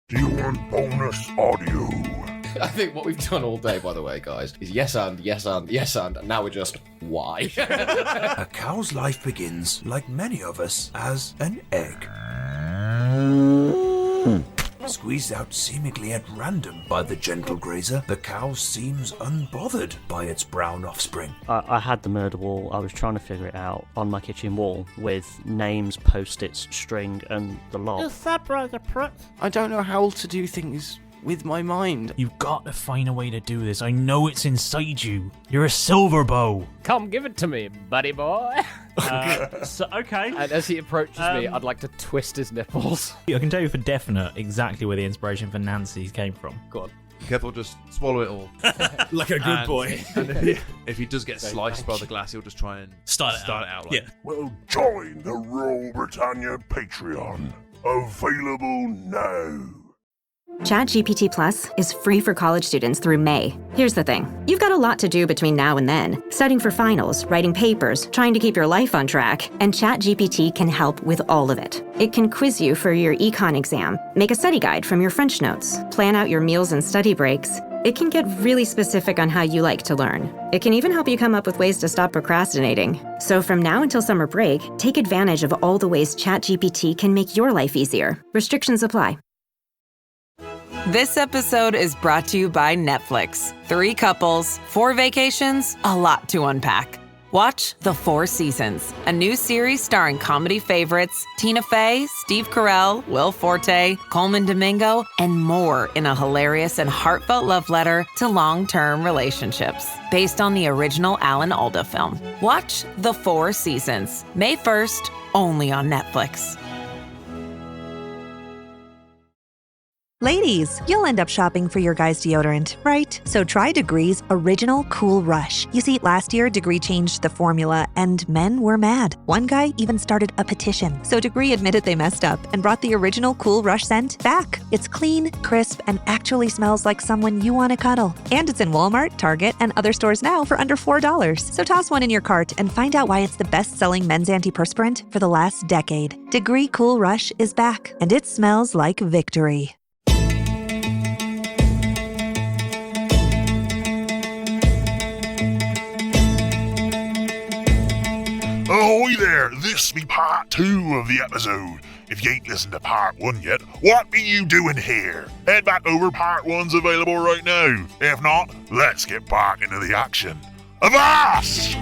Do you want bonus audio? I think what we've done all day, by the way, guys, is yes and, and now we're just, why? A cow's life begins, like many of us, as an egg. Squeezed out seemingly at random by the gentle grazer, the cow seems unbothered by its brown offspring. I had the murder wall. I was trying to figure it out on my kitchen wall with names, post-its, string, and the lot. Is that brother prick? I don't know how to do things with my mind. You've got to find a way to do this. I know it's inside you. You're a silver bow. Come give it to me, buddy boy. Okay. And as he approaches me, I'd like to twist his nipples. I can tell you for definite exactly where the inspiration for Nancy's came from. Go on. Careful, just swallow it all. Like a good boy. And if he does get sliced by the glass, he'll just try and Start it out. Yeah. Well, join the Royal Britannia Patreon. Available now. ChatGPT Plus is free for college students through May. Here's the thing. You've got a lot to do between now and then. Studying for finals, writing papers, trying to keep your life on track, and ChatGPT can help with all of it. It can quiz you for your econ exam, make a study guide from your French notes, plan out your meals and study breaks. It can get really specific on how you like to learn. It can even help you come up with ways to stop procrastinating. So from now until summer break, take advantage of all the ways ChatGPT can make your life easier. Restrictions apply. This episode is brought to you by Netflix. 3 couples, 4 vacations, a lot to unpack. Watch The 4 Seasons, a new series starring comedy favorites Tina Fey, Steve Carell, Will Forte, Coleman Domingo, and more in a hilarious and heartfelt love letter to long-term relationships. Based on the original Alan Alda film. Watch The 4 Seasons, May 1st, only on Netflix. Ladies, you'll end up shopping for your guy's deodorant, right? So try Degree's Original Cool Rush. You see, last year, Degree changed the formula, and men were mad. One guy even started a petition. So Degree admitted they messed up and brought the Original Cool Rush scent back. It's clean, crisp, and actually smells like someone you want to cuddle. And it's in Walmart, Target, and other stores now for under $4. So toss one in your cart and find out why it's the best-selling men's antiperspirant for the last decade. Degree Cool Rush is back, and it smells like victory. Ahoy there, this be part 2 of the episode. If you ain't listened to part 1 yet, what be you doing here? Head back over, part 1's available right now. If not, let's get back into the action. Avast!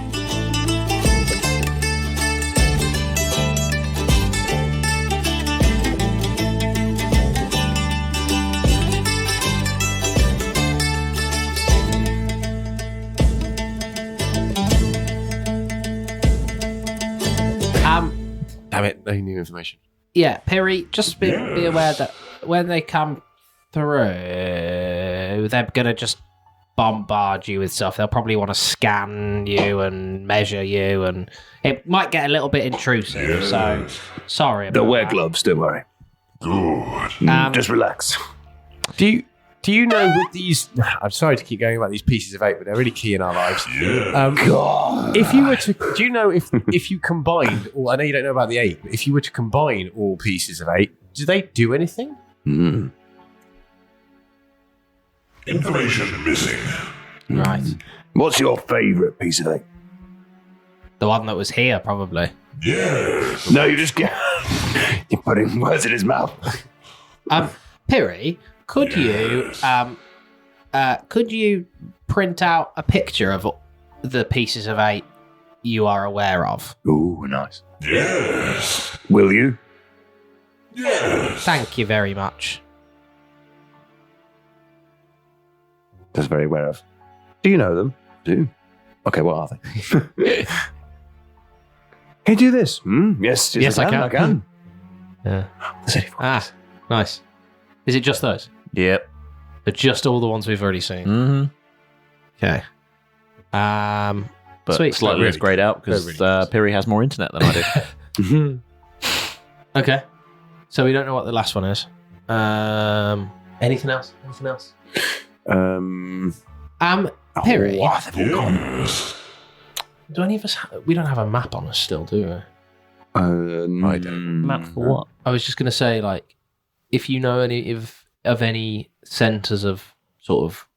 Damn it, no new information. Yeah, Perry, just be aware that when they come through, they're going to just bombard you with stuff. They'll probably want to scan you and measure you, and it might get a little bit intrusive, so sorry about They'll wear that. gloves, don't worry. Good. Just relax. Do you know with these... I'm sorry to keep going about these pieces of 8, but they're really key in our lives. Yeah. God. If you were to... Do you know if you combined... All, I know you don't know about the 8, but if you were to combine all pieces of 8, do they do anything? Information missing. Right. What's your favourite piece of 8? The one that was here, probably. Yes. No, you just get... You're putting words in his mouth. Perry, could you print out a picture of the pieces of 8 you are aware of? Ooh, nice. Yes. Will you? Yes. Thank you very much. Just very aware of. Do you know them? Do. Okay, what are they? Can you do this? Yes, Yes, I can. Yeah. Nice. Is it just those? Yep. They're just all the ones we've already seen. Mm-hmm. Okay. But Sweet. slightly Really it's grayed out because really nice. Piri has more internet than I do. Okay. So we don't know what the last one is. Anything else? Perry, What have they all gone? Yes. do any of us... we don't have a map on us still, do we? I don't. Map for what? I was just going to say, like, if you know any of of any centres of sort of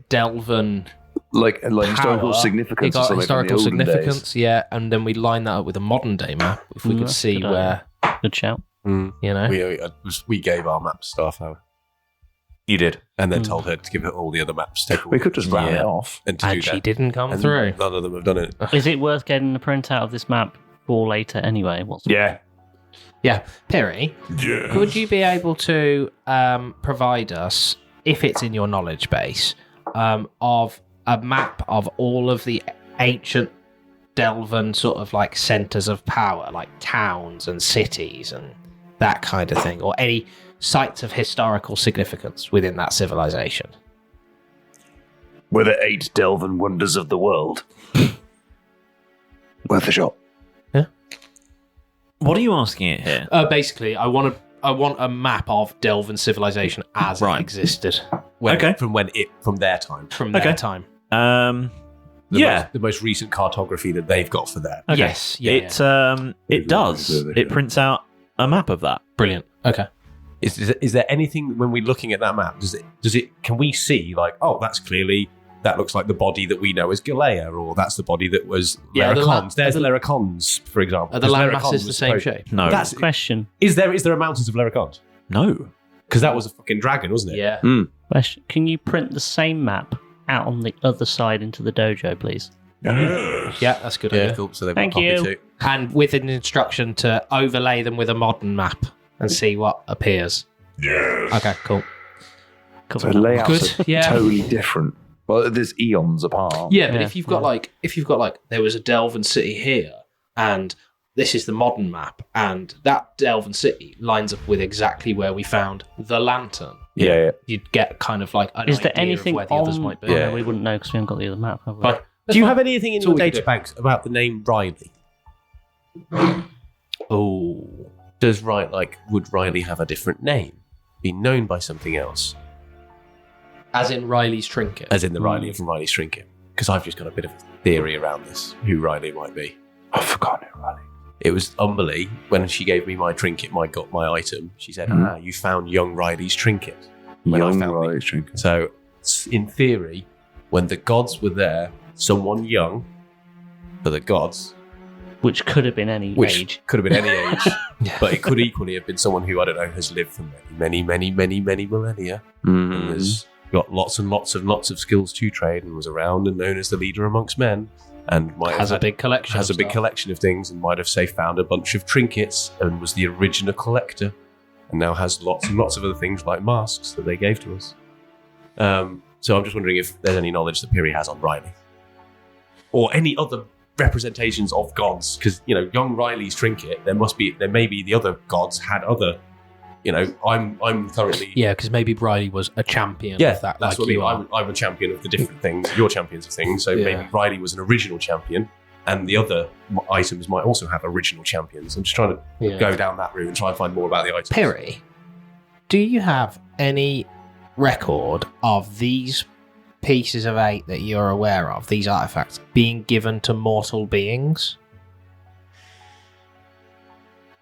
Delvin, like historical power, significance or something historical from the olden significance, yeah, and then we line that up with a modern day map if we could see where. Good shout. You know, we gave our map to Starflower. You did, and then told her to give her all the other maps. We could just round it off. And, to and do she that. didn't come And through. None of them have done it. Is it worth getting a printout of this map for later anyway? Yeah, Perry. Yeah. Could you be able to provide us, if it's in your knowledge base, of a map of all of the ancient Delvin sort of like centres of power, like towns and cities and that kind of thing, or any sites of historical significance within that civilization? Were the 8 Delvin wonders of the world? Worth a shot. Yeah. What are you asking it here? Basically, I want a map of Delvin civilization as it existed. From their time. From their time. The most recent cartography that they've got for that. Okay. Yes. Yeah. It does. It prints out a map of that. Brilliant. Okay. Is there anything when we're looking at that map? Can we see like, oh, that looks like the body that we know as Galea, or that's the body that was Lericons. There's the Lericons, for example. Are the land masses the same shape? No. That's Question. Is there a mountains of Lericons? No. Because that was a fucking dragon, wasn't it? Yeah. Question. Can you print the same map out on the other side into the dojo, please? Yeah, that's a good. Yeah, idea. cool. So they've Thank got a copy you. too. And with an instruction to overlay them with a modern map and see what appears. Yes. Okay, cool. So layouts Good, are yeah. totally different. Well, there's eons apart. Yeah, but if you've got like there was a Delvin city here, and this is the modern map, and that Delvin city lines up with exactly where we found the lantern. Yeah. You'd get kind of like an Is there idea anything of where the others might be. No, we wouldn't know because we haven't got the other map, have we? Fine. Do you have anything in That's your all we can data do. banks about the name Riley? Oh, Would Riley have a different name? Be known by something else? as in Riley's trinket. As in the Riley from Riley's Trinket? Because I've just got a bit of a theory around this, who Riley might be. I forgot who Riley. It was Umberly, when she gave me my trinket, my item, she said, you found young Riley's trinket. When I Young found Riley's trinket. So, in theory, when the gods were there, someone young for the gods, Which could have been any which age. could have been any age, but it could equally have been someone who, I don't know, has lived for many millennia, and has got lots of skills to trade, and was around and known as the leader amongst men, and has a big collection. has of a big stuff. collection of things, and might have, say, found a bunch of trinkets, and was the original collector, and now has lots and lots of other things like masks that they gave to us. So I'm just wondering if there's any knowledge that Piri has on Riley, or any other representations of gods, because young Riley's trinket, there may be the other gods had other. I'm currently because maybe Riley was a champion yeah, of that. that's like what you are. I'm a champion of the different things. You're champions of things, so maybe Riley was an original champion, and the other items might also have original champions. I'm just trying to go down that route and try and find more about the items. Piri, do you have any record of these pieces of 8 that you're aware of, these artifacts, being given to mortal beings?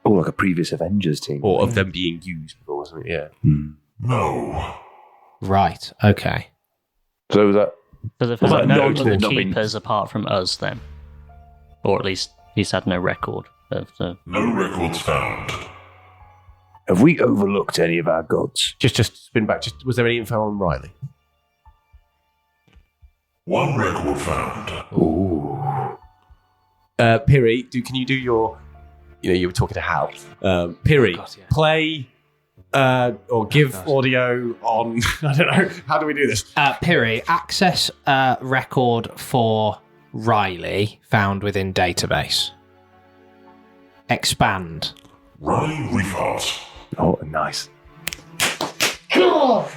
Oh, like a previous Avengers team. Or of them being used before, wasn't it? Yeah. No. Right, okay. So was that... So they've Was had that no not- other not been- keepers apart from us then? Or at least he's had no record of the... No records found. Have we overlooked any of our gods? Just spin back. Was there any info on Riley? One record found. Ooh. Piri, can you do your... you were talking to Hal. Piri, play or give audio on... I don't know. How do we do this? Piri, access record for Riley found within database. Expand. Riley Reefheart. Oh, nice.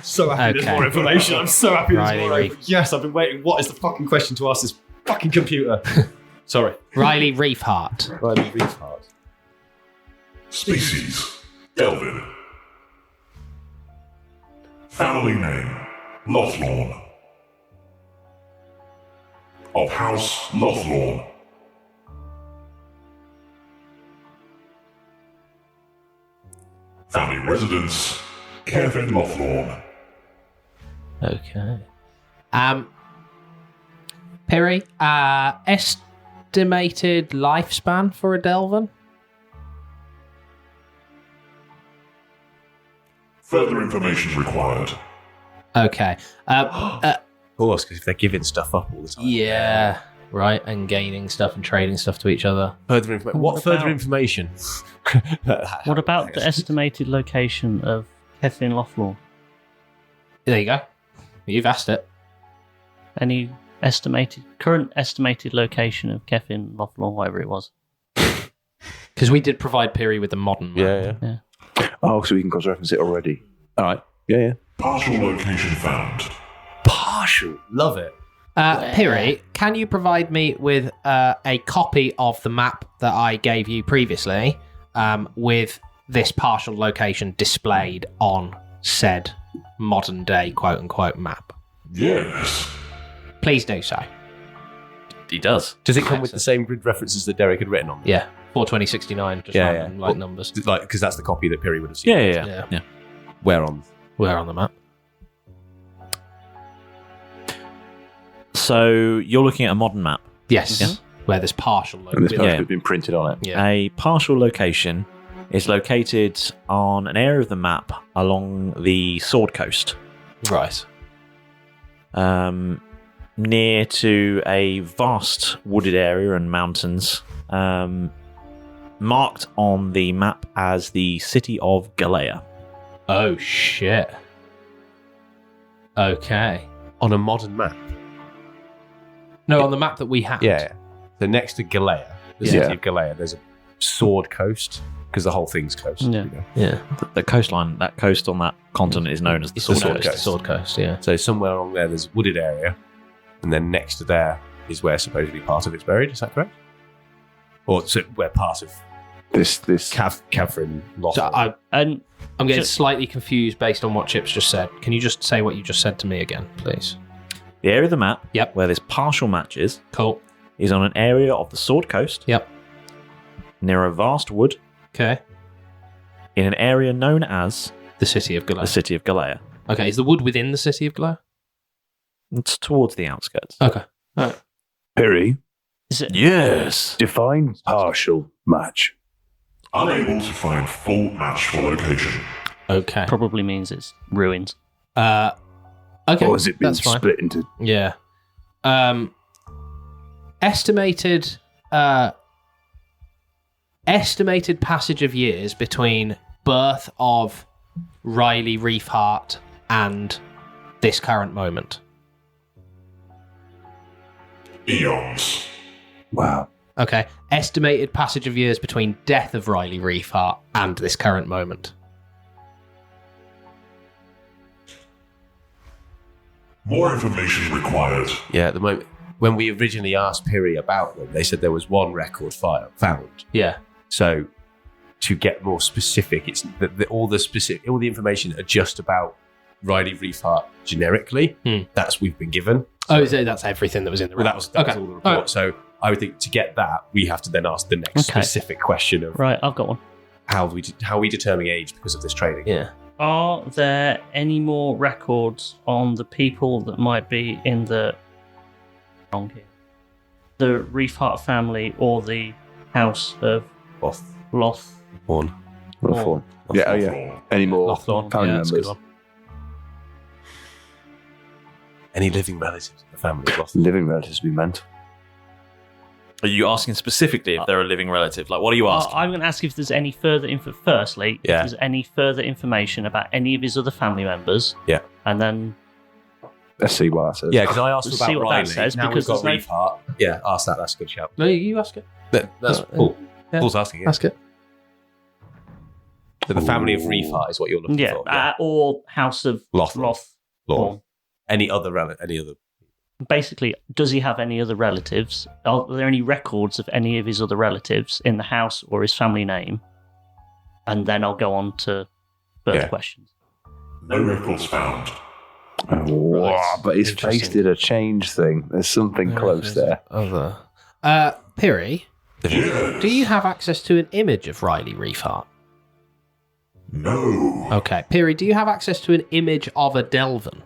So happy there's Okay. more information. I'm so happy there's Riley more Reef. info. Yes, I've been waiting. What is the fucking question to ask this fucking computer? Sorry. Riley Reefheart. Riley Reefheart. Species. Delvin. Family name. Lothlorn. Of House Lothlorn. Family residence. Kevin Lofthorne. Okay. Piri, estimated lifespan for a Delvin? Further information required. Okay. Of course, because if they're giving stuff up all the time. Yeah, right, and gaining stuff and trading stuff to each other. Further information. What further information? What about the estimated location of Kevin Lofthorne? There you go. You've asked it. Any current estimated location of Kevin Lofthorne, whatever it was? Because we did provide Piri with the modern map. Yeah. Oh, so we can cross-reference it already. All right. Yeah. Partial location found. Partial. Love it. Piri, can you provide me with a copy of the map that I gave you previously with this partial location displayed on said modern-day quote-unquote map? Yes. Please do so. He does. Does it come with the same grid references that Derek had written on? Yeah. 42069, just random like numbers. Like, because that's the copy that Piri would have seen. Yeah. Where on the map? So you're looking at a modern map. Yes. Yeah. Where there's partial And this location. poster has been printed on it. Yeah. A partial location is located on an area of the map along the Sword Coast. Right. Near to a vast wooded area and mountains, marked on the map as the city of Galea. Oh, shit. Okay. On a modern map? No, on the map that we had. Yeah. So next to Galea, the Yeah. city of Galea, there's a sword coast, because the whole thing's coast. Yeah. You know? Yeah. The coastline, that coast on that continent is known as the It's Sword also Coast. the Sword Coast, yeah. So somewhere along there, there's a wooded area, and then next to there is where supposedly part of it's buried. Is that correct? Or so where part of This. Catherine lost? So I'm getting Just- slightly confused based on what Chips just said. Can you just say what you just said to me again, please? The area of the map Yep. where there's partial matches Cool. is on an area of the Sword Coast. Yep. Near a vast wood Okay. in an area known as The city of Galea. the city of Galea. Okay, is the wood within the city of Galea? It's towards the outskirts. Okay. Alright. Piri, Is it? Yes. define partial match. Unable to find full match for location. Okay. Probably means it's ruins. Okay. Or has it been that's fine. split into... Yeah. Estimated passage of years between birth of Riley Reefheart and this current moment. Eons. Wow. Okay. Estimated passage of years between death of Riley Reefheart and this current moment. More information required. Yeah, at the moment, when we originally asked Piri about them, they said there was one record file found. Yeah. So, to get more specific, it's all the information are just about Riley Reefheart generically. That's we've been given. Oh, that's everything that was in the report. That was all the report. Alright. So I would think to get that, we have to then ask the next Okay. specific question of Right, I've got one. how we determine age because of this trading. Yeah. Are there any more records on the people that might be in the Reefheart family or the house of Loth? One. Lofthorne. Yeah, oh yeah. Any more Lofthorne. family Yeah, that's a good members? one. Any living relatives in the family of Loth? Living relatives we meant. Are you asking specifically if they're a living relative? Like, what are you asking? I'm going to ask if there's any further info. Firstly, if Yeah. there's any further information about any of his other family members. Yeah. And then Let's see what that says. Yeah, because I asked See about what that Riley. says, now because we've got there's Reefheart. Yeah, ask that. That's a good shout. No, you ask it. That's Paul. Yeah. Paul's asking it. Ask it. So the family of Reefheart is what you're looking yeah, for. or house of Lothorne. Lothorne. Any other Any other? Basically, does he have any other relatives? Are there any records of any of his other relatives in the house or his family name? And then I'll go on to further questions. No records found. Oh, wow, but his face Interesting. did a change thing. There's something close there. Other. Piri, do you have access to an image of Riley Reefheart? No. Okay. Piri, do you have access to an image of a Delvin?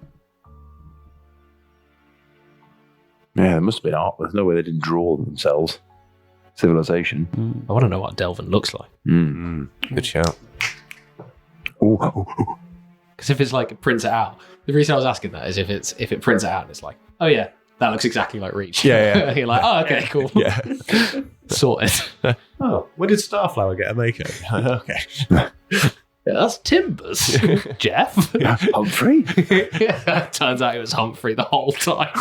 Yeah, there must have been art. There's no way they didn't draw themselves. Civilization. I want to know what Delvin looks like. Good shout. Because if it's like it prints it out, the reason I was asking that is if it prints it out and it's like, oh yeah, that looks exactly like Reach. Yeah. You're like, oh okay, cool. Yeah. Sorted. Oh, when did Starflower get a makeover? Okay. Yeah, that's Timbers. Jeff. Humphrey. Turns out it was Humphrey the whole time.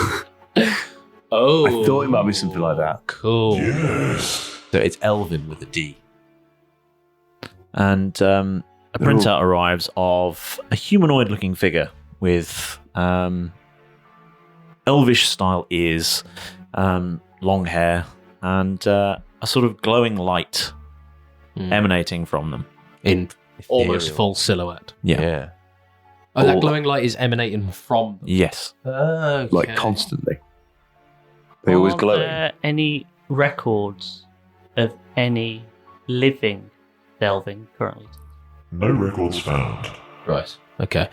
Oh, I thought it might be something like that. Cool. Yes. So it's Elvin with a D. And a printout arrives of a humanoid-looking figure with elvish-style ears, long hair, and a sort of glowing light emanating from them. In almost Ethereal. full silhouette. Yeah. Oh, that glowing light is emanating from them. Yes. Okay. Like constantly. They always Are glowing. there any records of any living Delvin currently? No records found. Right. Okay.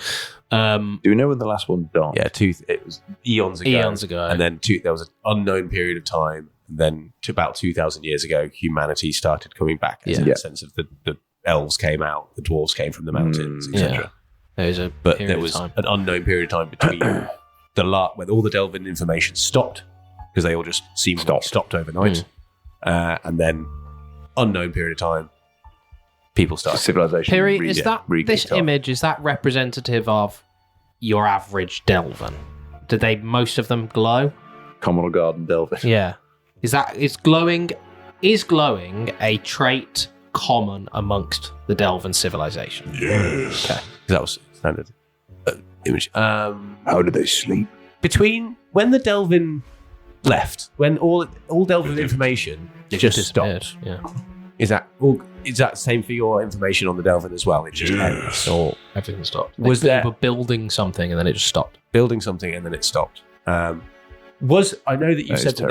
Do we know when the last one died? Yeah, it was eons ago. And then there was an unknown period of time. And then to about 2,000 years ago, humanity started coming back. In the sense of the elves came out, the dwarves came from the mountains, etc. There's a But period there of was time. an unknown period of time between when all the Delvin information stopped, because they all just seemed stopped overnight. And then unknown period of time, people started. Civilization. Piri, is that this image, is that representative of your average Delvin? Do most of them glow? Common Garden Delvin. Yeah. Is glowing a trait common amongst the Delvin civilization? Yes. Okay. That was standard image. How did they sleep? Between when the Delvin left, when all Delvin information just stopped. Yeah. Is that same for your information on the Delvin as well? It just ends. Or everything stopped. Was they there were building something and then it just stopped? Building something and then it stopped. I know that you said that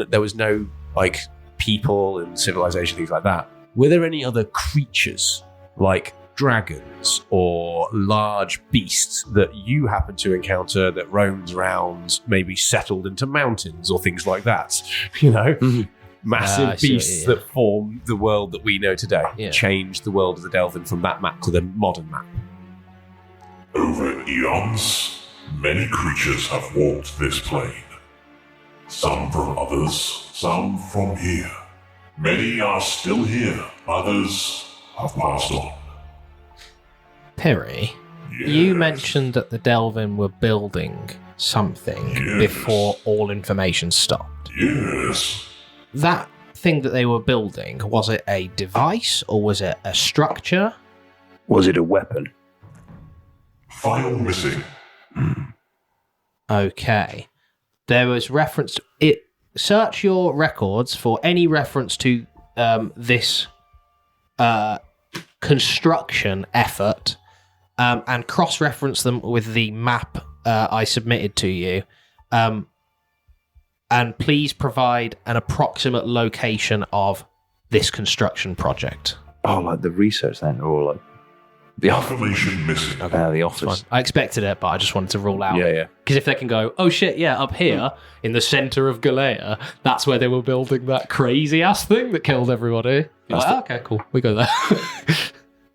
there was no like people and civilization, things like that. Were there any other creatures like dragons or large beasts that you happen to encounter that roams around, maybe settled into mountains or things like that? You know, massive beasts that form the world that we know today, changed the world of the Delvin from that map to the modern map. Over eons, many creatures have walked this plane. Some from others, some from here. Many are still here, others have passed on. Piri, you mentioned that the Delvin were building something before all information stopped. Yes. That thing that they were building, was it a device or was it a structure? Was it a weapon? File missing. Okay. There was reference to it. Search your records for any reference to this construction effort and cross-reference them with the map I submitted to you. And please provide an approximate location of this construction project. Oh, like the research center or like the Information missing. the office. I expected it, but I just wanted to rule out. Yeah. Because if they can go, oh shit, yeah, up here in the center of Galea, that's where they were building that crazy ass thing that killed everybody. You're like, okay, cool, we go there.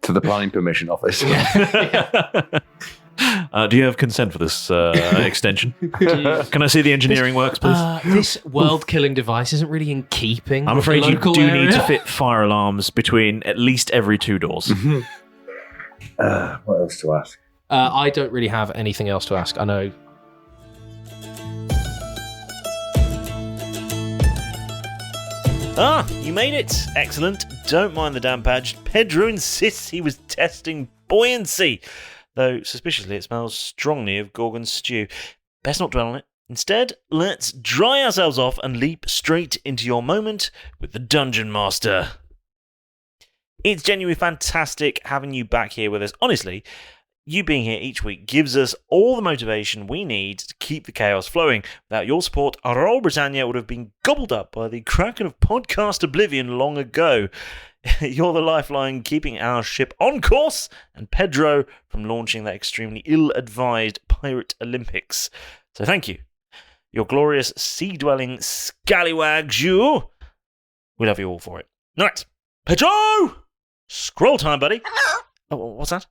To the planning permission office. Do you have consent for this extension? Can I see the engineering works, please? This world-killing device isn't really in keeping. I'm with afraid the you local do area. need to fit fire alarms between at least every 2 doors. What else to ask? I don't really have anything else to ask. I know. Ah, you made it. Excellent. Don't mind the damn badge. Pedro insists he was testing buoyancy, though suspiciously it smells strongly of Gorgon stew. Best not dwell on it. Instead, let's dry ourselves off and leap straight into your moment with the Dungeon Master. It's genuinely fantastic having you back here with us. Honestly, you being here each week gives us all the motivation we need to keep the chaos flowing. Without your support, our old Britannia would have been gobbled up by the kraken of podcast oblivion long ago. You're the lifeline keeping our ship on course and Pedro from launching that extremely ill-advised Pirate Olympics. So thank you. Your glorious sea-dwelling scallywags, you. We love you all for it. All right. Pedro! Scroll time, buddy. Oh, what's that?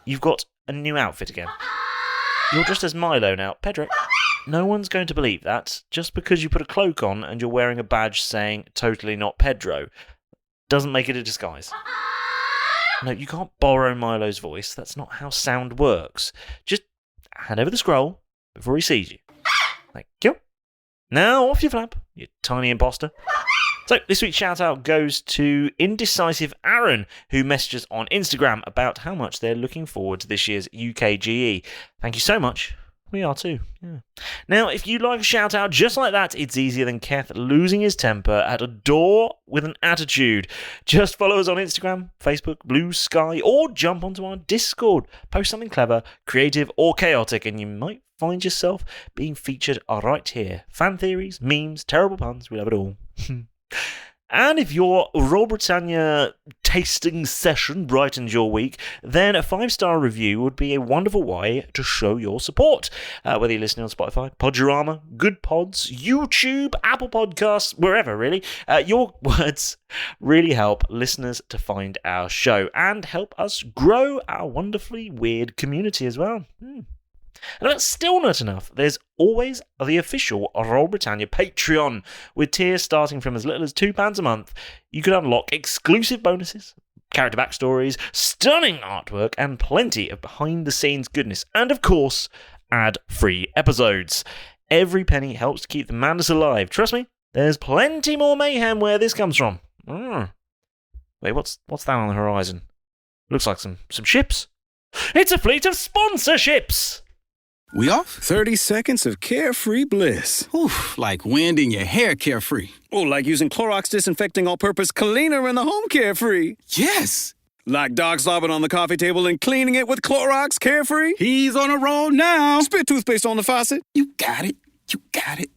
You've got a new outfit again. You're dressed as Milo now. Pedro, no one's going to believe that just because you put a cloak on and you're wearing a badge saying totally not Pedro. Doesn't make it a disguise. No, you can't borrow Milo's voice. That's not how sound works. Just hand over the scroll before he sees you. Thank you. Now off you flap, you tiny imposter. So this week's shout out goes to Indecisive Aaron, who messages on Instagram about how much they're looking forward to this year's UKGE. Thank you so much. We are too. Yeah. Now, if you'd like a shout out just like that, it's easier than Keth losing his temper at a door with an attitude. Just follow us on Instagram, Facebook, Blue Sky, or jump onto our Discord. Post something clever, creative, or chaotic, and you might find yourself being featured right here. Fan theories, memes, terrible puns, we love it all. And if your Royal Britannia tasting session brightens your week, then a 5-star review would be a wonderful way to show your support. Whether you're listening on Spotify, Podurama, Good Pods, YouTube, Apple Podcasts, wherever really, your words really help listeners to find our show and help us grow our wonderfully weird community as well. And that's still not enough. There's always the official Royal Britannia Patreon, with tiers starting from as little as £2 a month. You can unlock exclusive bonuses, character backstories, stunning artwork, and plenty of behind-the-scenes goodness, and of course, ad-free episodes. Every penny helps to keep the madness alive. Trust me, there's plenty more mayhem where this comes from. Wait, what's that on the horizon? Looks like some ships. It's a fleet of sponsorships! We off? 30 seconds of carefree bliss. Oof, like wind in your hair carefree. Oh, like using Clorox disinfecting all-purpose cleaner in the home carefree. Yes! Like dog slobbing on the coffee table and cleaning it with Clorox carefree. He's on a roll now. Spit toothpaste on the faucet. You got it. You got it.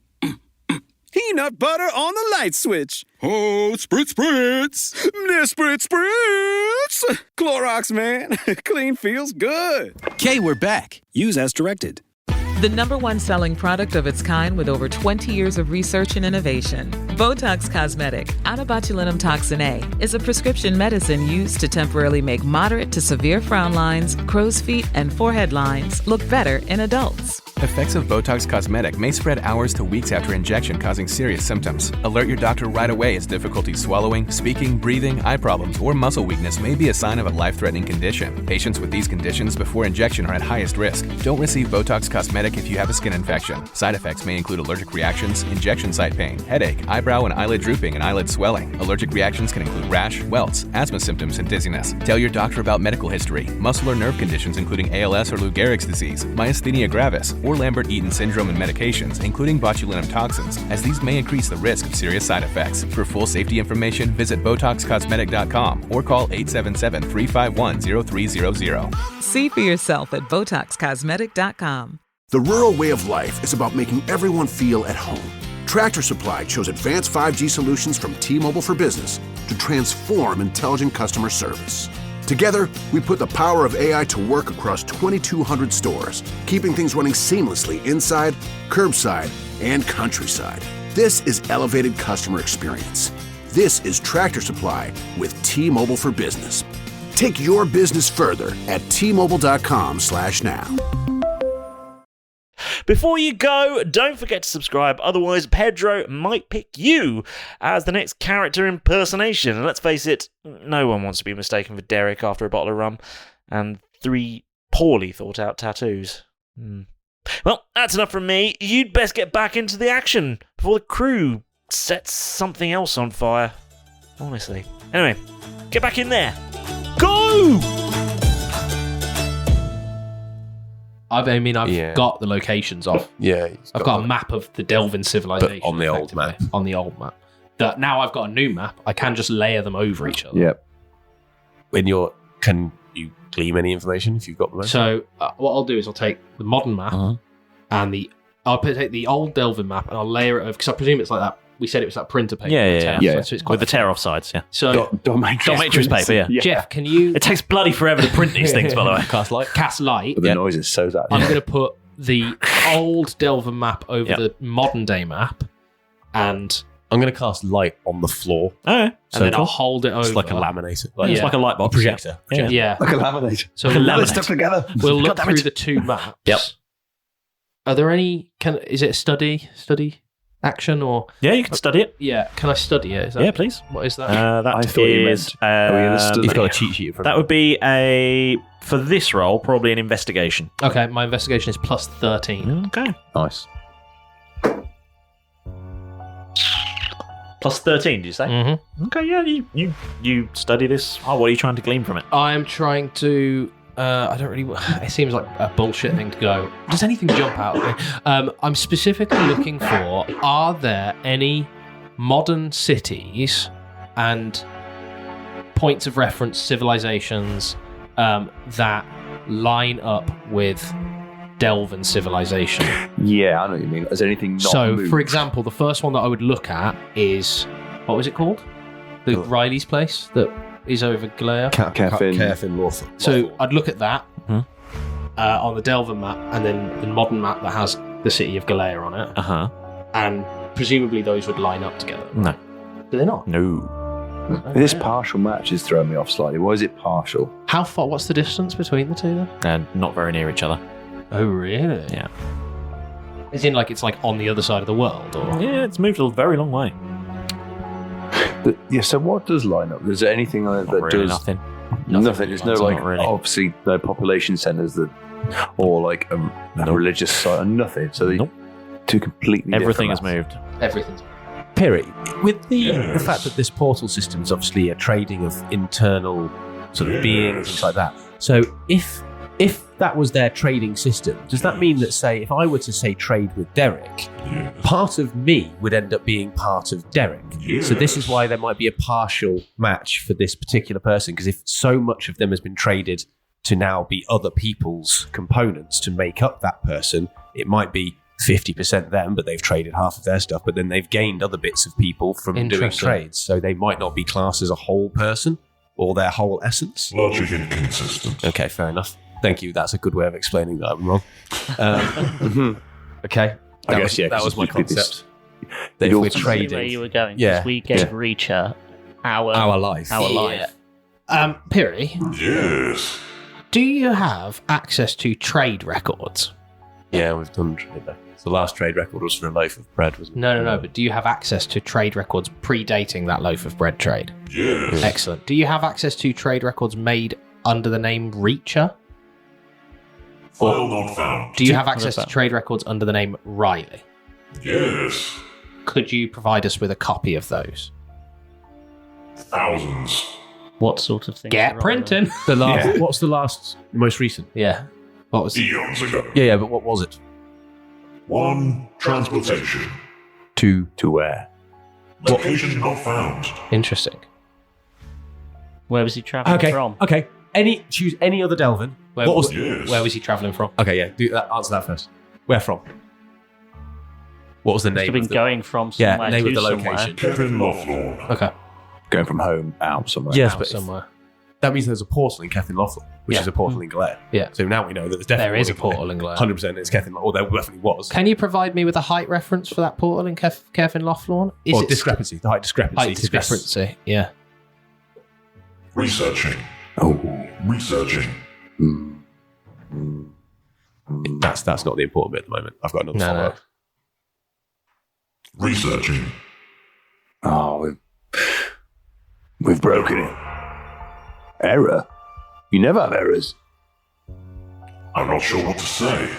Peanut butter on the light switch. Oh, spritz, spritz. Spritz, spritz. Clorox, man. Clean feels good. Okay, we're back. Use as directed. The #1 selling product of its kind with over 20 years of research and innovation. Botox Cosmetic, onabotulinum toxin A, is a prescription medicine used to temporarily make moderate to severe frown lines, crow's feet, and forehead lines look better in adults. Effects of Botox Cosmetic may spread hours to weeks after injection, causing serious symptoms. Alert your doctor right away as difficulty swallowing, speaking, breathing, eye problems, or muscle weakness may be a sign of a life-threatening condition. Patients with these conditions before injection are at highest risk. Don't receive Botox Cosmetic if you have a skin infection. Side effects may include allergic reactions, injection site pain, headache, eyebrow and eyelid drooping, and eyelid swelling. Allergic reactions can include rash, welts, asthma symptoms, and dizziness. Tell your doctor about medical history, muscle or nerve conditions including ALS or Lou Gehrig's disease, myasthenia gravis, or Lambert-Eaton syndrome and medications, including botulinum toxins, as these may increase the risk of serious side effects. For full safety information, visit BotoxCosmetic.com or call 877-351-0300. See for yourself at BotoxCosmetic.com. The rural way of life is about making everyone feel at home. Tractor Supply chose advanced 5G solutions from T-Mobile for Business to transform intelligent customer service. Together, we put the power of AI to work across 2,200 stores, keeping things running seamlessly inside, curbside, and countryside. This is elevated customer experience. This is Tractor Supply with T-Mobile for Business. Take your business further at T-Mobile.com/now. Before you go, don't forget to subscribe, otherwise Pedro might pick you as the next character impersonation. And let's face it, no one wants to be mistaken for Derek after a bottle of rum and 3 poorly thought out tattoos. Well, that's enough from me. You'd best get back into the action before the crew sets something else on fire. Honestly. Anyway, get back in there. Go! I've got the locations off. Yeah. I've got a map of the Delvin civilization. But on the old map. On the old map. That now I've got a new map, I can just layer them over each other. Yep. Can you glean any information if you've got the map? So what I'll do is I'll take the modern map and I'll take the old Delvin map and I'll layer it over, because I presume it's like that we said it was that printer paper. Yeah. So it's quite With the tear off sides, yeah. So Dot matrix paper, yeah. Jeff, can you? It takes bloody forever to print these things, by the way. Cast light. But the noise is so that. I'm going to put the old Delvin map over the modern day map, and I'm going to cast light on the floor. Okay. And then I'll hold it over. It's like a laminator. It's like a light box. Projector. Yeah. Like a laminator. So Put all this stuff together. We'll look through the two maps. Yep. Are there any? Is it a study action or? Yeah, you can study it. Yeah. Can I study it? Is that, Yeah, please. What is that? That I thought you is. meant- He's got a cheat sheet in front That would be for this role, probably an investigation. Okay, my investigation is plus 13. Okay. Nice. Plus 13, did you say? Mm-hmm. Okay, yeah, you study this. Oh, what are you trying to glean from it? I am trying to. I don't really. It seems like a bullshit thing to go. Does anything jump out at me? I'm specifically looking for: are there any modern cities and points of reference, civilizations that line up with Delvin civilization? Yeah, I know what you mean. Is there anything not moved? For example, the first one that I would look at is what was it called? The Riley's place that is over Galea. Caffin Lawful. So I'd look at that on the Delvin map, and then the modern map that has the city of Galea on it. And presumably those would line up together. No. Do they not? No. This partial match is throwing me off slightly. Why is it partial? How far? What's the distance between the two then? And not very near each other. Oh, really? Yeah. As in, like, it's like on the other side of the world, or? Yeah, it's moved a very long way. So what does line up? Is there anything that Really does nothing. Nothing. There's no Not like really. obviously no population centers that, or like a religious site, nothing. So they two completely. Everything different has maps. moved. Everything's. Piri, with the fact that this portal system is obviously a trading of internal sort of beings and things like that. So if that was their trading system, does that mean that, say, if I were to say trade with Derek, part of me would end up being part of Derek? So this is why there might be a partial match for this particular person, because if so much of them has been traded to now be other people's components to make up that person, it might be 50% them, but they've traded half of their stuff, but then they've gained other bits of people from doing Interesting. trades. So they might not be classed as a whole person or their whole essence. Logic inconsistent. Okay, fair enough. Thank you. That's a good way of explaining that I'm wrong. Okay. I guess, yeah, That 'cause was my you could be- concept. That if we're I see trading... where you were going. 'cause Yeah. we gave Yeah. Reacher our life. Our life. Piri, Yes. do you have access to trade records? Yeah, we've done trade records. The last trade record was for a loaf of bread, wasn't it? No, but do you have access to trade records predating that loaf of bread trade? Yes. Excellent. Do you have access to trade records made under the name Reacher? File not found. Do you have access to trade records under the name Riley? Yes. Could you provide us with a copy of those? Thousands. What sort of thing? Get printing. The last, What's the last, most recent? Yeah. What was? Eons ago. Yeah, but what was it? One transportation. To where? Location not found. Interesting. Where was he traveling from? Okay. Choose any other Delvin. Where What was? Where was he travelling from? Okay, yeah. Answer that first. Where from? What was the Must name? have been of the, going from yeah, somewhere name to of the somewhere. location. Kevin Loflawn. Okay. Going from home out somewhere. Yes, Out but somewhere. that means there's a portal in Kevin Loflawn, which Yeah. is a portal in Galea. Yeah. So now we know that there's definitely There is a one portal in Galea. 100% it's Kevin, or there definitely was. Can you provide me with a height reference for that portal in Kevin Loflawn? Is Or it discrepancy, the height discrepancy. height discrepancy? Yeah. Researching. Oh. Researching. That's not the important bit at the moment. I've got another No, follow-up. Researching. Oh, we've broken it. Error? You never have errors. I'm not sure what to say.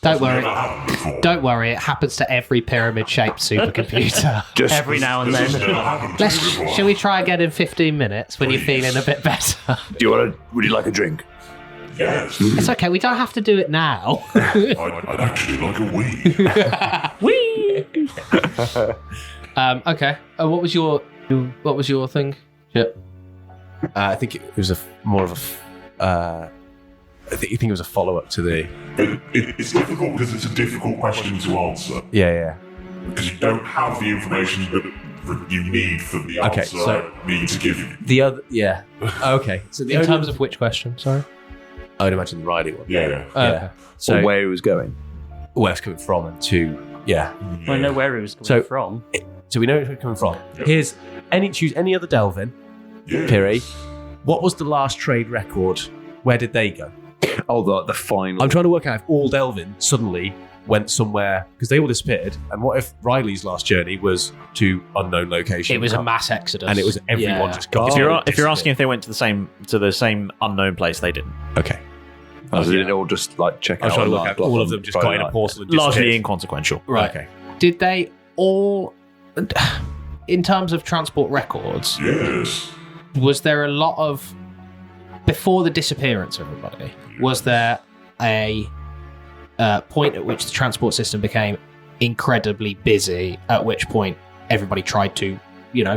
Don't worry. Never happened before. Don't worry. It happens to every pyramid-shaped supercomputer. Just Every now and This has then. never happened to me before. Shall we try again in 15 minutes when you're feeling a bit better? Would you like a drink? Yes. It's okay. We don't have to do it now. I'd actually like a wee. Whee! Okay. What was your thing? Yep. I think it was more of a. I think it was a follow-up to the. It's difficult because it's a difficult question to answer. Yeah. because you don't have the information that you need for the Okay, answer so- I need to give you. The other, yeah. Okay. So In terms of which question? Sorry. I would imagine the Riley one. Yeah. Yeah. So Or where he was going. where it's coming from and to, yeah. I know where he was coming from. So we know where it's coming from. Here's choose any other Delvin. Yes. Piri. What was the last trade record? Where did they go? Oh, the final. I'm trying to work out if all Delvin suddenly went somewhere because they all disappeared. And what if Riley's last journey was to unknown location? It was a mass exodus, and it was everyone Yeah. just got. If you're asking if they went to the same unknown place, they didn't. Okay. So they didn't all just like check I was out. trying to a work out block all on of them just Friday got in a night. portal and Largely disappeared. inconsequential. Right. Okay. Did they all, in terms of transport records, Yes. was there a lot of, before the disappearance of everybody, was there a point at which the transport system became incredibly busy, at which point everybody tried to,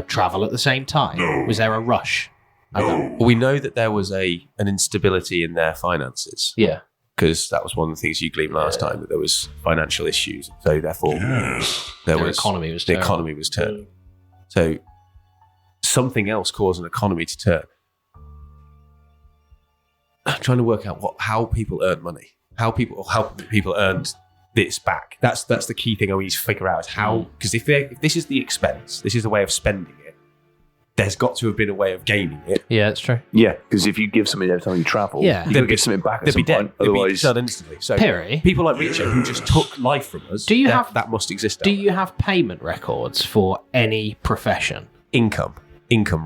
travel at the same time? No. Was there a rush? No. We know that there was an instability in their finances. Yeah. Because that was one of the things you gleaned last time, that there was financial issues. So therefore, Yes. the economy was the terrible. economy was turning. So something else caused an economy to turn. I'm trying to work out how people earn money, how people earned this back. That's the key thing I need to figure out is how, because if this is the expense, this is the way of spending it. There's got to have been a way of gaining it. Yeah, that's true. Yeah, because if you give something every time you travel, Yeah. you're going to get something back at They'd some be dead. point. They'd be Otherwise, done instantly. So Piri? people like Richard who just took life from us. Do you have- that must exist? Do you have payment records for any profession? income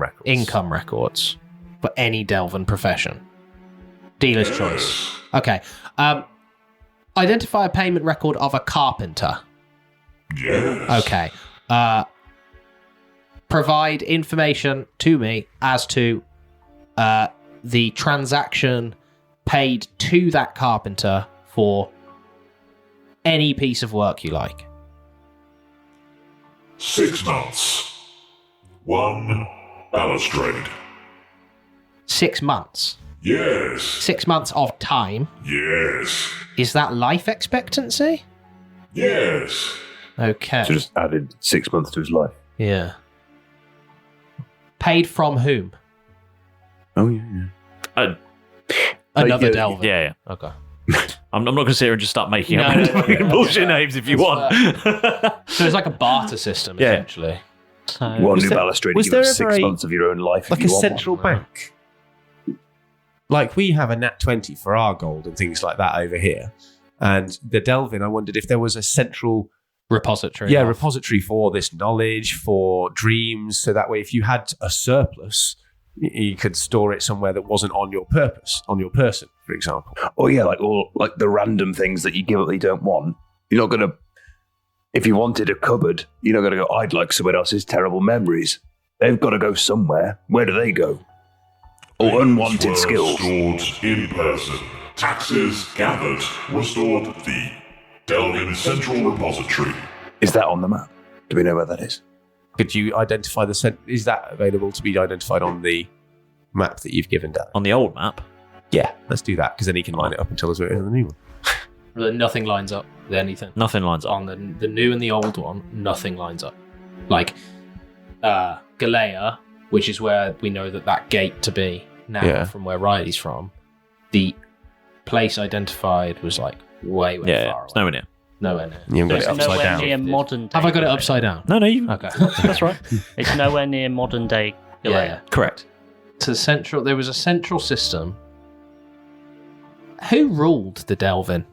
records? Income records for any Delvin profession? Dealer's choice. Okay. Identify a payment record of a carpenter. Yes. Okay. Provide information to me as to the transaction paid to that carpenter for any piece of work you like. 6 months. 1 balustrade. 6 months. Yes. 6 months of time. Yes. Is that life expectancy? Yes. Okay. So just added 6 months to his life. Yeah. Paid from whom? Oh, yeah. Another Delvin. Yeah. Okay. I'm not going to sit here and just start making No, up no, no, no. bullshit names if you want. So it's like a barter system, Yeah. essentially. One new balustrade, was you have there 6 ever a- months of your own life. if Like you a want central one. bank. Like we have a Nat 20 for our gold and things like that over here. And the Delvin, I wondered if there was a central repository. Yeah, repository for this knowledge, for dreams. So that way, if you had a surplus, you could store it somewhere that wasn't on your purpose, on your person, for example. Oh yeah, like the random things that you give up that you don't want. You're not gonna. If you wanted a cupboard, you're not gonna go. I'd like someone else's terrible memories. They've got to go somewhere. Where do they go? Or unwanted Were skills. stored in person. Taxes gathered were stored at the Delvin Central Repository. Is that on the map? Do we know where that is? Could you identify is that available to be identified on the map that you've given Dan? On the old map? Yeah, let's do that, because then he can line it up and tell us where it is on the new one. Nothing lines up with anything. Nothing lines up. On the new and the old one, nothing lines up. Like, Galea, which is where we know that gate to be now Yeah. from where Riley's from, the place identified was like way far away. It's nowhere near. Nowhere near. You haven't got it It's upside nowhere down. near modern day. Have I got it Galea. upside down? No, you. Okay. That's right. It's nowhere near modern day Galea. Yeah. Correct. There was a central system. Who ruled the Delvin?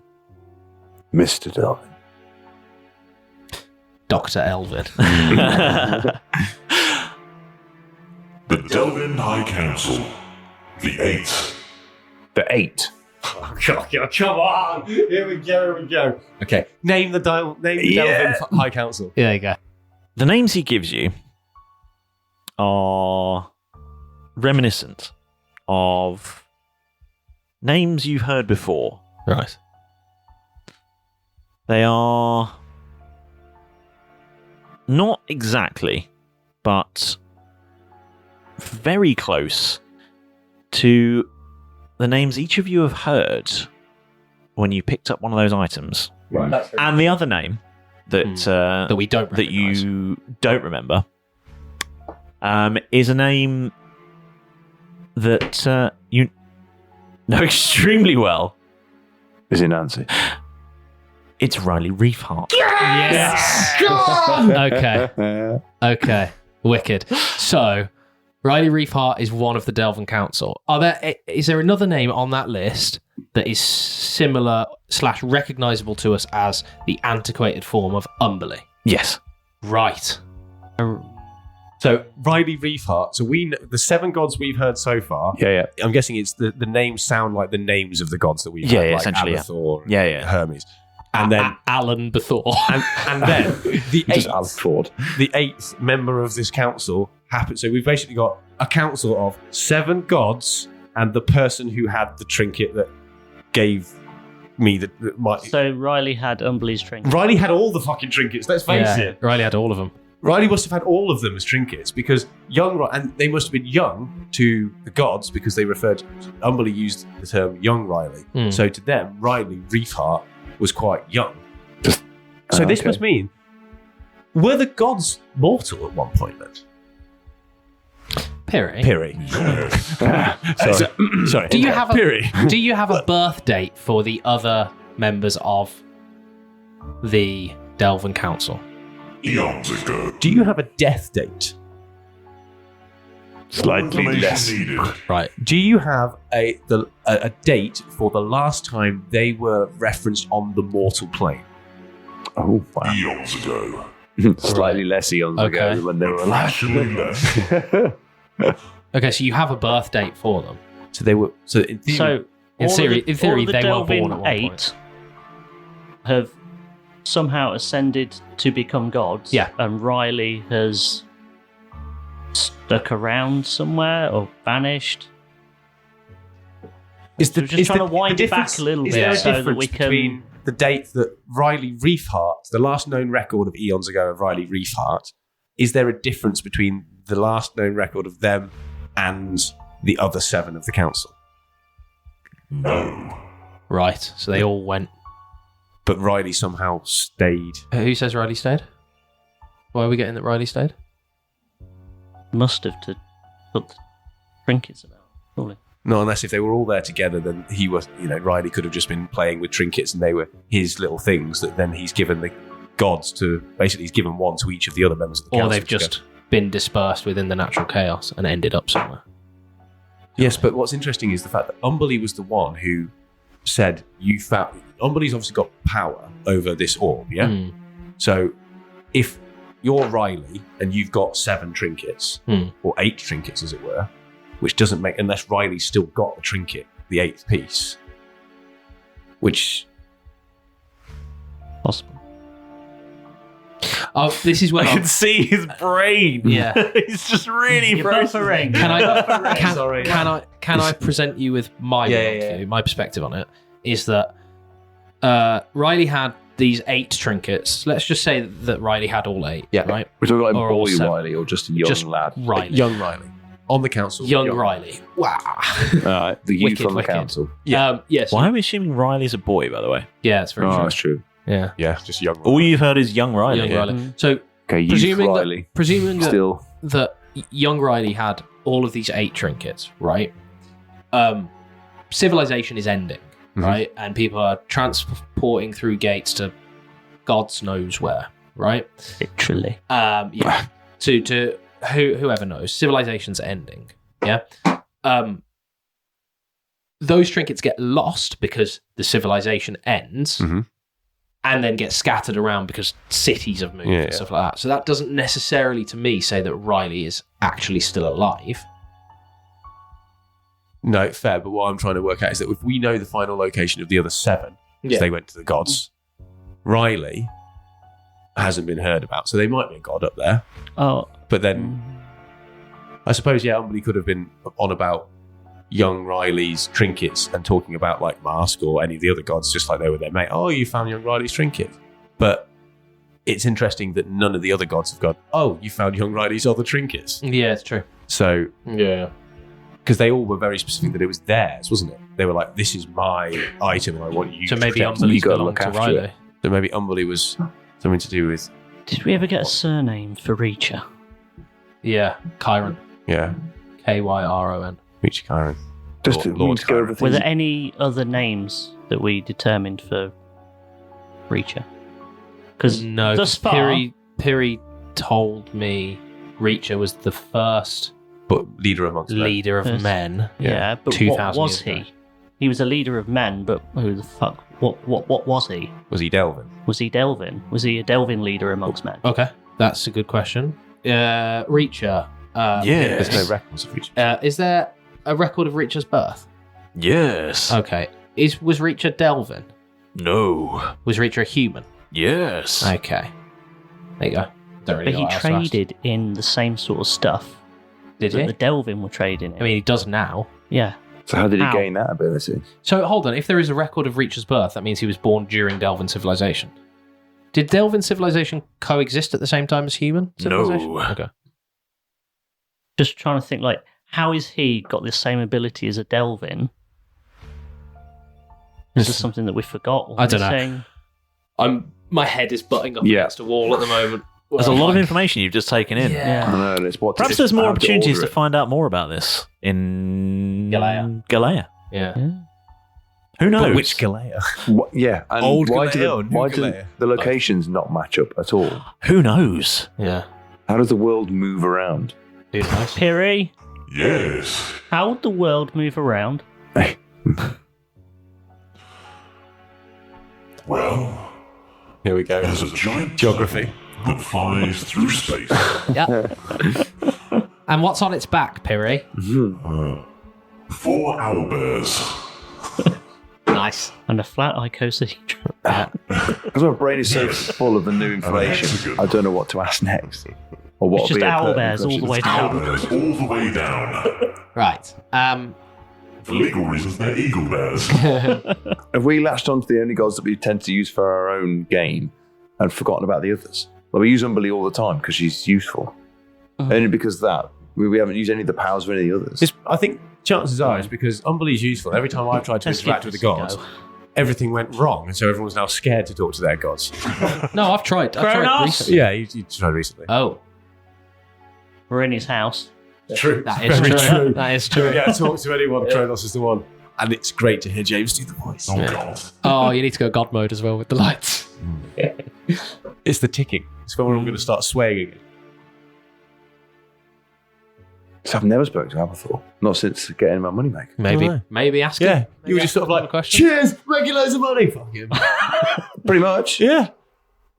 Mr. Delvin. Dr. Elvin. The Delvin High Council. The 8. The 8. Oh, God, come on! Here we go. Okay, name the Delvin High Council. There you go. The names he gives you are reminiscent of names you've heard before. Right. They are not exactly, but very close to the names each of you have heard when you picked up one of those items. Right. And the other name that we don't that you don't remember is a name that you know extremely well. Is it Nancy? It's Riley Reefheart. Yes! Okay. Wicked. So, Riley Reefheart is one of the Delvin Council. Is there another name on that list that is similar / recognisable to us as the antiquated form of Umberly? Yes. Right. So Riley Reefheart. So we know, the 7 gods we've heard so far. Yeah. I'm guessing it's the names sound like the names of the gods that we've Yeah, heard, like essentially, yeah. Abathor, Yeah. Hermes, and then Alan Bathor, and then the Just Alan Ford. the 8th member of this council happened. So we've basically got a council of 7 gods and the person who had the trinket that gave me my. So Riley had Umberly's trinket. Riley had all the fucking trinkets. Let's face it. Riley had all of them. Riley must have had all of them as trinkets because and they must have been young to the gods because they referred. Umberly used the term young Riley. So to them, Riley Reefheart was quite young. So this must mean, were the gods mortal at one point then? Piri. Sorry. Do you have Piri? Do you have a birth date for the other members of the Delvin Council? Eons ago. Do you have a death date? Slightly less. Right. Do you have a date for the last time they were referenced on the mortal plane? Oh, wow. Eons ago. Slightly less eons ago when they were alive. Actually less. Okay, so you have a birth date for them. So they were. So in theory, in theory, all of the they were Delvin born at one 8 point. have somehow ascended to become gods. Yeah. And Riley has stuck around somewhere or vanished. Is So we're just trying to wind it back a little is bit there a so that difference we can. between the date that Riley Reefheart, the last known record of eons ago of Riley Reefheart, is there a difference between the last known record of them and the other 7 of the council? No. Right, so they all went. But Riley somehow stayed. Who says Riley stayed? Why are we getting that Riley stayed? Must have to put trinkets about, surely. No, unless if they were all there together, then he was, Riley could have just been playing with trinkets and they were his little things that then he's given the gods to, basically he's given one to each of the other members of the council. Or they've just been dispersed within the natural chaos and ended up somewhere. Yes, but what's interesting is the fact that Umberly was the one who said, Umberly's obviously got power over this orb, yeah? So if you're Riley and you've got 7 trinkets, or 8 trinkets as it were, which doesn't make, unless Riley's still got the trinket, the 8th piece, which... Possible. Oh, this is when I can see his brain. Yeah. He's just really You're buffering. Can I present you with my worldview, my perspective on it? Is that Riley had these 8 trinkets. Let's just say that Riley had all 8. Yeah. Right. We're talking like Or all boy 7. Riley or just a young lad? Riley. Young Riley. On the council. Young Riley. Wow. The youth Wicked, on the wicked. council. Yeah. Yes. Why are we assuming Riley's a boy, by the way? Yeah, that's very Oh, true. that's true. Yeah. Yeah, just young Riley. All you've heard is young Riley. Young Riley. So Okay, youth presuming Riley. that, that young Riley had all of these 8 trinkets, right? Civilization is ending, right? And people are transporting through gates to God's knows where, right? Literally. Yeah. to whoever knows, civilization's ending. Yeah. Those trinkets get lost because the civilization ends. And then get scattered around because cities have moved and stuff like that. So that doesn't necessarily, to me, say that Riley is actually still alive. No, fair. But what I'm trying to work out is that if we know the final location of the other 7, because they went to the gods, Riley hasn't been heard about. So they might be a god up there. Oh. But then, I suppose, Umberly could have been on about young Riley's trinkets and talking about like Mask or any of the other gods, just like they were their mate. Oh, you found young Riley's trinket. But it's interesting that none of the other gods have gone, oh, you found young Riley's other trinkets. Yeah, it's true. So, yeah. Because they all were very specific that it was theirs, wasn't it? They were like, this is my item and I want you So to maybe protect it. Umberly's belonged to Riley. So maybe Umberly was Something to do with... Did we ever get a surname for Reacher? Yeah, Chiron. Yeah. Kyron. Reacher Chiron. Just to go over Were there any other names that we determined for Reacher? Because No, thus far, Piri told me Reacher was the first but leader amongst men. Yeah, but 2,000 what was years ago. he? He was a leader of men, but who the fuck? What was he? Was he Delvin? Was he Delvin? Was he a Delvin leader amongst men? Okay, that's a good question. Reacher. There's no records of Reacher. Is there a record of Reacher's birth? Yes. Okay. Was Reacher Delvin? No. Was Reacher a human? Yes. Okay. There you go. Don't really But know he what else to ask. traded in the same sort of stuff. Did that he? The Delvin were trading in. I mean, he does now. Yeah. So how did he How? gain that ability? So hold on. If there is a record of Reacher's birth, that means he was born during Delvin civilization. Did Delvin civilization coexist at the same time as human civilization? No. Okay. Just trying to think, like, how has he got the same ability as a Delvin? Is this something that we forgot? Or I don't missing? know. My head is butting up against a wall at the moment. There's a lot of information you've just taken in. I know, and it's what Perhaps it's there's more how opportunities order to it. find out more about this in Galea. Yeah. Who knows? But which Galea? Yeah, and Old why Galea or do new why do Galea? the locations not match up at all? Who knows? Yeah. How does the world move around? Who knows? Piri, Yes. how would the world move around? Well, here we go. There's a giant Geography that flies through space. Yeah. And what's on its back, Piri? 4 owlbears. Nice. And a flat icosahedron. Because my brain is so full of the new information, I don't know what to ask next. Or what It's would just be a pertinent owlbears all the way question. down. Owlbears all the way down. Right. For legal reasons, they're eagle bears. Have we latched onto the only gods that we tend to use for our own gain and forgotten about the others? Well, we use Umberly all the time because she's useful. Only because of that. We haven't used any of the powers of any of the others. I think chances are it's because Umberly's useful. Every time I've tried to Let's interact give with the this a gods, go. everything went wrong, and so everyone's now scared to talk to their gods. No, I've tried. I've tried Kronos! recently. Yeah, you tried recently. Oh, We're in his house. True. that is Very true. That is true. Yeah, talk to anyone. Kronos is the one. And it's great to hear James do the voice. Oh, God. Oh, you need to go God mode as well with the lights. It's the ticking. It's when we're all going to start swaying again. So I've never spoken to her before. Not since getting my money maker. Maybe ask him. Yeah, Maybe you were ask just sort of him a like, question. cheers, make you loads of money. Fuck him. Pretty much. Yeah.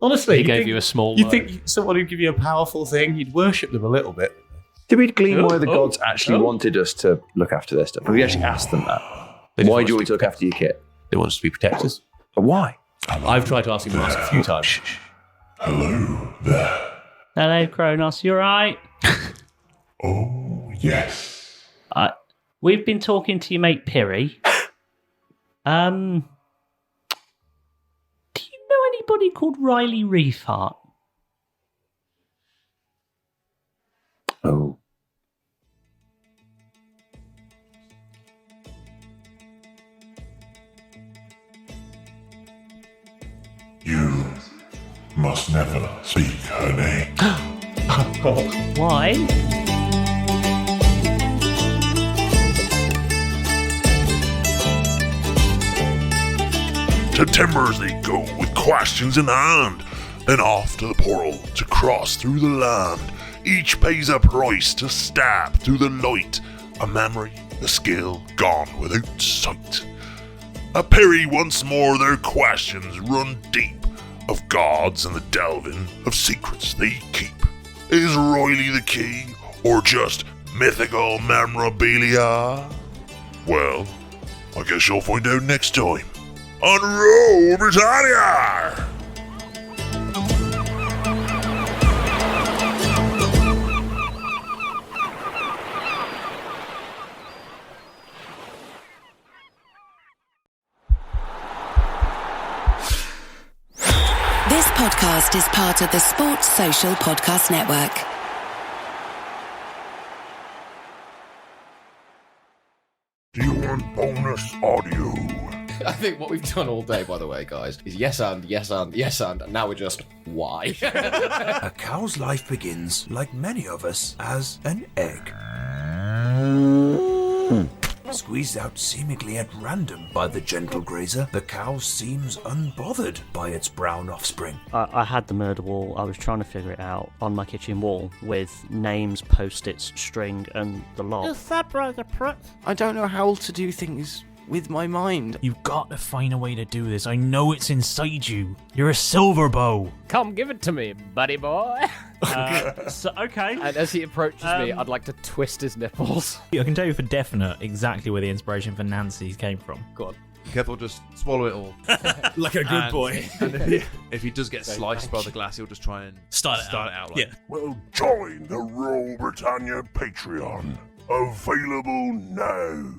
Honestly. He you'd gave think- you a small You'd loan. think someone who'd give you a powerful thing, you'd worship them a little bit. Did we glean why the Oh, gods actually wanted us to look after their stuff? Have we actually asked them that? They just Why want do you us want to look after your kit? They want us to be protectors. But why? I've tried to ask him to ask a few times. Hello there. Hello, Kronos. You alright? Oh, yes. We've been talking to your mate Piri. Do you know anybody called Riley Reefheart? Oh. You must never speak her name. Why? To timbers they go with questions in hand, then off to the portal to cross through the land. Each pays a price to step through the light, a memory, a skill gone without sight. A Piri once more their questions run deep, of gods and the delving, of secrets they keep. Is Riley the key, or just mythical memorabilia? Well, I guess you'll find out next time on Roll Britannia! This podcast is part of the Sports Social Podcast Network. Do you want bonus audio? I think what we've done all day, by the way, guys, is yes and, and now we're just why. A cow's life begins, like many of us, as an egg. Squeezed out seemingly at random by the gentle grazer, the cow seems unbothered by its brown offspring. I had the murder wall. I was trying to figure it out on my kitchen wall with names, post-its, string, and the lot. I don't know how to do things with my mind. You've got to find a way to do this. I know it's inside you. You're a silver bow. Come give it to me, buddy boy. Okay. And as he approaches me, I'd like to twist his nipples. I can tell you for definite exactly where the inspiration for Nancy's came from. Go on. Careful, just swallow it all. Like a good boy. And if he does get sliced by the glass, he'll just try and start it out. Like, Well, join the Royal Britannia Patreon. Available now.